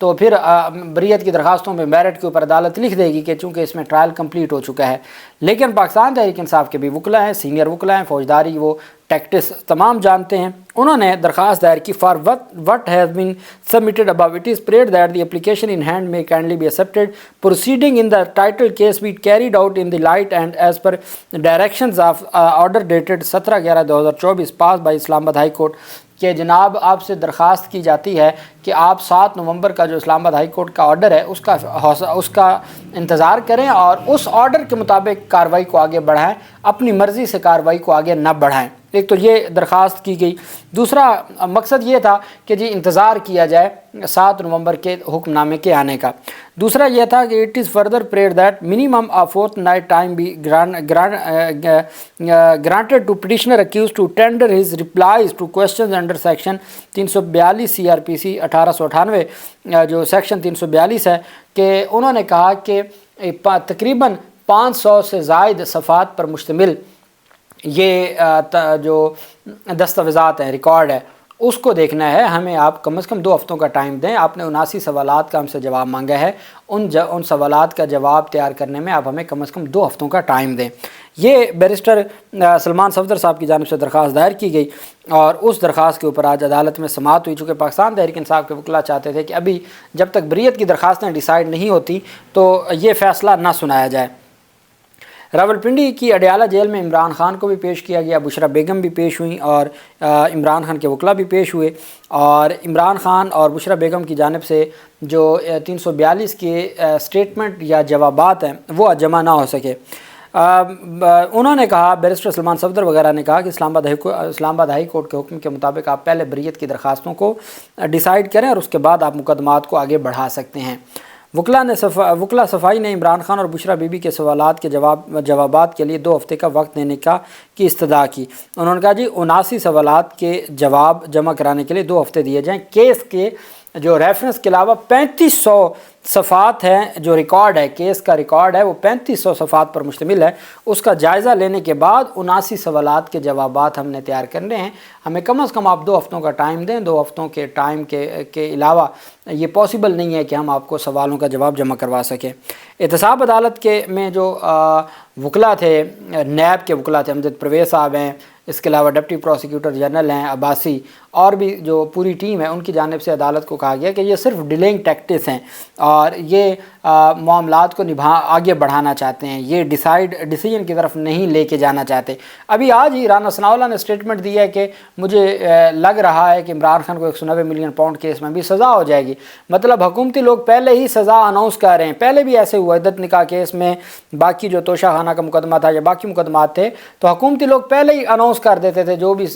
تو پھر بریت کی درخواستوں میں میرٹ کے اوپر عدالت لکھ دے گی کہ چونکہ اس میں ٹرائل کمپلیٹ ہو چکا ہے. لیکن پاکستان تحریک انصاف کے بھی وکلا ہیں، سینئر وکلا ہیں، فوجداری وہ ٹیکٹس تمام جانتے ہیں. انہوں نے درخواست دائر کی for what has been submitted above it is prayed that the application in hand میں kindly be accepted proceeding in the title case be carried out in the light and as per directions of order dated 17/11/2024 passed by Islamabad high court. کہ جناب آپ سے درخواست کی جاتی ہے کہ آپ 7 نومبر کا جو اسلام آباد ہائی کورٹ کا آرڈر ہے اس کا انتظار کریں اور اس آرڈر کے مطابق کارروائی کو آگے بڑھائیں، اپنی مرضی سے کارروائی کو آگے نہ بڑھائیں. ایک تو یہ درخواست کی گئی. دوسرا مقصد یہ تھا کہ جی انتظار کیا جائے 7 نومبر کے حکم نامے کے آنے کا. دوسرا یہ تھا کہ it is further prayed that minimum fortnight time be granted to petitioner accused to tender his replies to questions under section 342 CRPC 1898 جو سیکشن 342 ہے، کہ انہوں نے کہا کہ تقریباً 500 سے زائد صفحات پر مشتمل یہ جو دستاویزات ہیں، ریکارڈ ہے، اس کو دیکھنا ہے. ہمیں آپ کم از کم 2 ہفتوں کا ٹائم دیں. آپ نے 79 سوالات کا ہم سے جواب مانگا ہے، ان سوالات کا جواب تیار کرنے میں آپ ہمیں کم از کم 2 ہفتوں کا ٹائم دیں. یہ بیرسٹر سلمان صفدر صاحب کی جانب سے درخواست دائر کی گئی اور اس درخواست کے اوپر آج عدالت میں سماعت ہوئی. چونکہ پاکستان تحریک انصاف کے وکلا چاہتے تھے کہ ابھی جب تک بریت کی درخواستیں ڈیسائیڈ نہیں ہوتی تو یہ فیصلہ نہ سنایا جائے. راولپنڈی کی اڈیالہ جیل میں عمران خان کو بھی پیش کیا گیا، بشرا بیگم بھی پیش ہوئیں اور عمران خان کے وکلا بھی پیش ہوئے. اور عمران خان اور بشرا بیگم کی جانب سے جو 342 کے سٹیٹمنٹ یا جوابات ہیں وہ جمع نہ ہو سکے. انہوں نے کہا، بیرسٹر سلمان صفدر وغیرہ نے کہا کہ اسلام آباد ہائی کورٹ کے حکم کے مطابق آپ پہلے بریت کی درخواستوں کو ڈیسائیڈ کریں اور اس کے بعد آپ مقدمات کو آگے بڑھا سکتے ہیں. وکلا صفائی نے عمران خان اور بشرا بی بی کے سوالات کے جوابات کے لیے 2 ہفتے کا وقت دینے کی استدعا کی. انہوں نے کہا جی 79 سوالات کے جواب جمع کرانے کے لیے 2 ہفتے دیے جائیں. کیس کے جو ریفرنس کے علاوہ 3500 صفحات ہیں، جو ریکارڈ ہے، کیس کا ریکارڈ ہے وہ 3500 صفحات پر مشتمل ہے. اس کا جائزہ لینے کے بعد 79 سوالات کے جوابات ہم نے تیار کرنے ہیں. ہمیں کم از کم آپ 2 ہفتوں کا ٹائم دیں. 2 ہفتوں کے ٹائم کے علاوہ یہ پاسبل نہیں ہے کہ ہم آپ کو سوالوں کا جواب جمع کروا سکیں. احتساب عدالت میں جو وکلا تھے، نیب کے وکلا تھے، امجد پرویز صاحب ہیں، اس کے علاوہ ڈپٹی پروسیکیوٹر جنرل ہیں عباسی، اور بھی جو پوری ٹیم ہے، ان کی جانب سے عدالت کو کہا گیا کہ یہ صرف ڈیلنگ ٹیکٹس ہیں اور یہ معاملات کو آگے بڑھانا چاہتے ہیں، یہ ڈیسیجن کی طرف نہیں لے کے جانا چاہتے. ابھی آج ہی رانا ثناءاللہ نے اسٹیٹمنٹ دی ہے کہ مجھے لگ رہا ہے کہ عمران خان کو 190 ملین پاؤنڈ کیس میں بھی سزا ہو جائے گی. مطلب حکومتی لوگ پہلے ہی سزا اناؤنس کر رہے ہیں. پہلے بھی ایسے ہوا عدت نکاح کیس میں، باقی جو توشہ خانہ کا مقدمہ تھا یا باقی مقدمات تھے، تو حکومتی لوگ پہلے ہی اناؤنس کر دیتے تھے جو بھی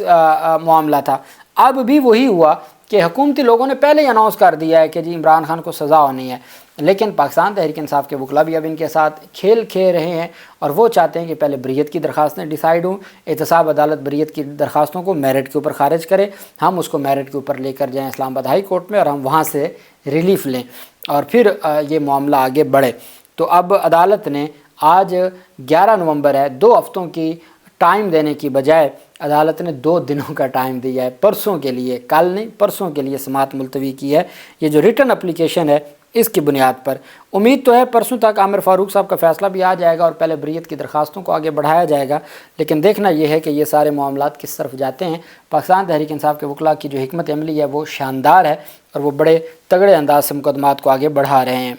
معاملہ تھا. اب بھی وہی ہوا کہ حکومتی لوگوں نے پہلے ہی اناؤنس کر دیا ہے کہ جی عمران خان کو سزا ہونی ہے. لیکن پاکستان تحریک انصاف کے وکلا بھی اب ان کے ساتھ کھیل کھیل رہے ہیں اور وہ چاہتے ہیں کہ پہلے بریت کی درخواستیں ڈیسائیڈ ہوں. احتساب عدالت بریت کی درخواستوں کو میرٹ کے اوپر خارج کرے، ہم اس کو میرٹ کے اوپر لے کر جائیں اسلام آباد ہائی کورٹ میں اور ہم وہاں سے ریلیف لیں اور پھر یہ معاملہ آگے بڑھے. تو اب عدالت نے آج 11 نومبر ہے، 2 ہفتوں کی ٹائم دینے کی بجائے عدالت نے 2 دنوں کا ٹائم دیا ہے. پرسوں کے لیے، کل نہیں پرسوں کے لیے سماعت ملتوی کی ہے. یہ جو ریٹن اپلیکیشن ہے اس کی بنیاد پر امید تو ہے پرسوں تک عامر فاروق صاحب کا فیصلہ بھی آ جائے گا اور پہلے بریت کی درخواستوں کو آگے بڑھایا جائے گا. لیکن دیکھنا یہ ہے کہ یہ سارے معاملات کس طرف جاتے ہیں. پاکستان تحریک انصاف کے وکلا کی جو حکمت عملی ہے وہ شاندار ہے اور وہ بڑے تگڑے انداز سے مقدمات کو آگے بڑھا رہے ہیں.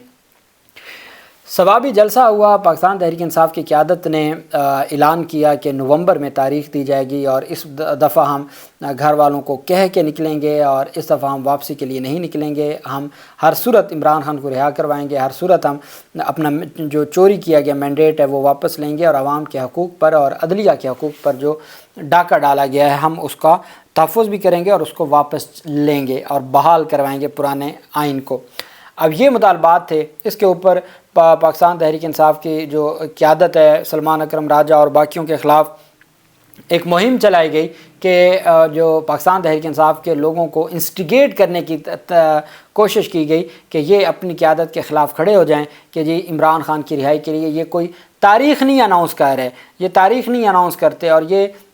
ثوابی جلسہ ہوا. پاکستان تحریک انصاف کی قیادت نے اعلان کیا کہ نومبر میں تاریخ دی جائے گی اور اس دفعہ ہم گھر والوں کو کہہ کے نکلیں گے اور اس دفعہ ہم واپسی کے لیے نہیں نکلیں گے. ہم ہر صورت عمران خان کو رہا کروائیں گے، ہر صورت ہم اپنا جو چوری کیا گیا مینڈیٹ ہے وہ واپس لیں گے اور عوام کے حقوق پر اور عدلیہ کے حقوق پر جو ڈاکہ ڈالا گیا ہے ہم اس کا تحفظ بھی کریں گے اور اس کو واپس لیں گے اور بحال کروائیں گے پرانے آئین کو. اب یہ مطالبات تھے. اس کے اوپر پاکستان تحریک انصاف کی جو قیادت ہے سلمان اکرم راجہ اور باقیوں کے خلاف ایک مہم چلائی گئی کہ جو پاکستان تحریک انصاف کے لوگوں کو انسٹیگیٹ کرنے کی کوشش کی گئی کہ یہ اپنی قیادت کے خلاف کھڑے ہو جائیں کہ جی عمران خان کی رہائی کے لیے یہ کوئی تاریخ نہیں اناؤنس کر رہے، یہ تاریخ نہیں اناؤنس کرتے اور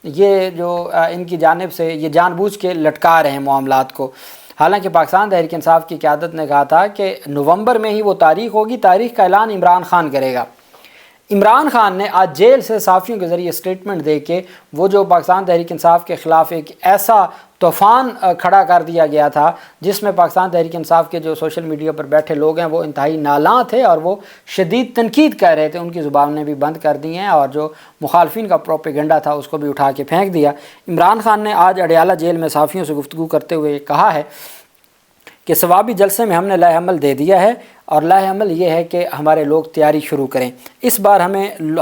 یہ جو ان کی جانب سے یہ جان بوجھ کے لٹکا رہے ہیں معاملات کو. حالانکہ پاکستان تحریک انصاف کی قیادت نے کہا تھا کہ نومبر میں ہی وہ تاریخ ہوگی، تاریخ کا اعلان عمران خان کرے گا۔ عمران خان نے آج جیل سے صحافیوں کے ذریعے اسٹیٹمنٹ دے کے وہ جو پاکستان تحریک انصاف کے خلاف ایک ایسا طوفان کھڑا کر دیا گیا تھا جس میں پاکستان تحریک انصاف کے جو سوشل میڈیا پر بیٹھے لوگ ہیں وہ انتہائی نالاں تھے اور وہ شدید تنقید کر رہے تھے، ان کی زبانیں بھی بند کر دی ہیں اور جو مخالفین کا پروپیگنڈا تھا اس کو بھی اٹھا کے پھینک دیا۔ عمران خان نے آج اڈیالہ جیل میں صحافیوں سے گفتگو کرتے ہوئے کہا ہے کہ ثوابی جلسے میں ہم نے لائحہ عمل دے دیا ہے اور لائحہ عمل یہ ہے کہ ہمارے لوگ تیاری شروع کریں۔ اس بار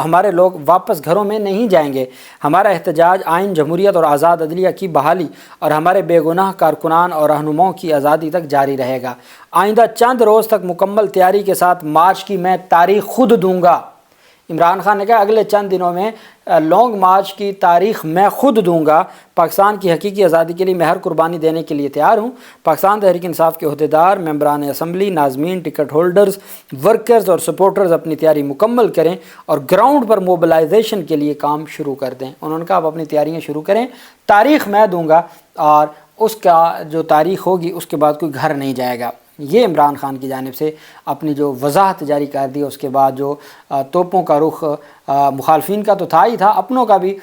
ہمارے لوگ واپس گھروں میں نہیں جائیں گے۔ ہمارا احتجاج آئین، جمہوریت اور آزاد عدلیہ کی بحالی اور ہمارے بے گناہ کارکنان اور رہنماؤں کی آزادی تک جاری رہے گا۔ آئندہ چند روز تک مکمل تیاری کے ساتھ مارچ کی میں تاریخ خود دوں گا۔ عمران خان نے کہا اگلے چند دنوں میں لانگ مارچ کی تاریخ میں خود دوں گا۔ پاکستان کی حقیقی آزادی کے لیے میں ہر قربانی دینے کے لیے تیار ہوں۔ پاکستان تحریک انصاف کے عہدیدار، ممبران اسمبلی، ناظمین، ٹکٹ ہولڈرز، ورکرز اور سپورٹرز اپنی تیاری مکمل کریں اور گراؤنڈ پر موبلائزیشن کے لیے کام شروع کر دیں۔ انہوں نے کہا آپ اپنی تیاریاں شروع کریں، تاریخ میں دوں گا اور اس کا جو تاریخ ہوگی اس کے بعد کوئی گھر نہیں جائے گا۔ یہ عمران خان کی جانب سے اپنی جو وضاحت جاری کر دی۔ اس کے بعد جو توپوں کا رخ مخالفین کا تو تھا ہی تھا، اپنوں کا بھی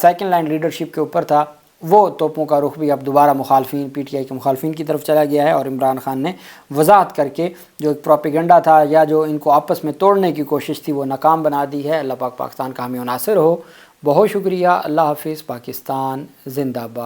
سیکنڈ لائن لیڈرشپ کے اوپر تھا، وہ توپوں کا رخ بھی اب دوبارہ مخالفین، پی ٹی آئی کے مخالفین کی طرف چلا گیا ہے اور عمران خان نے وضاحت کر کے جو ایک پروپیگنڈا تھا یا جو ان کو آپس میں توڑنے کی کوشش تھی وہ ناکام بنا دی ہے۔ اللہ پاک پاکستان کا حامی و ناصر ہو۔ بہت شکریہ۔ اللہ حافظ۔ پاکستان زندہ باد۔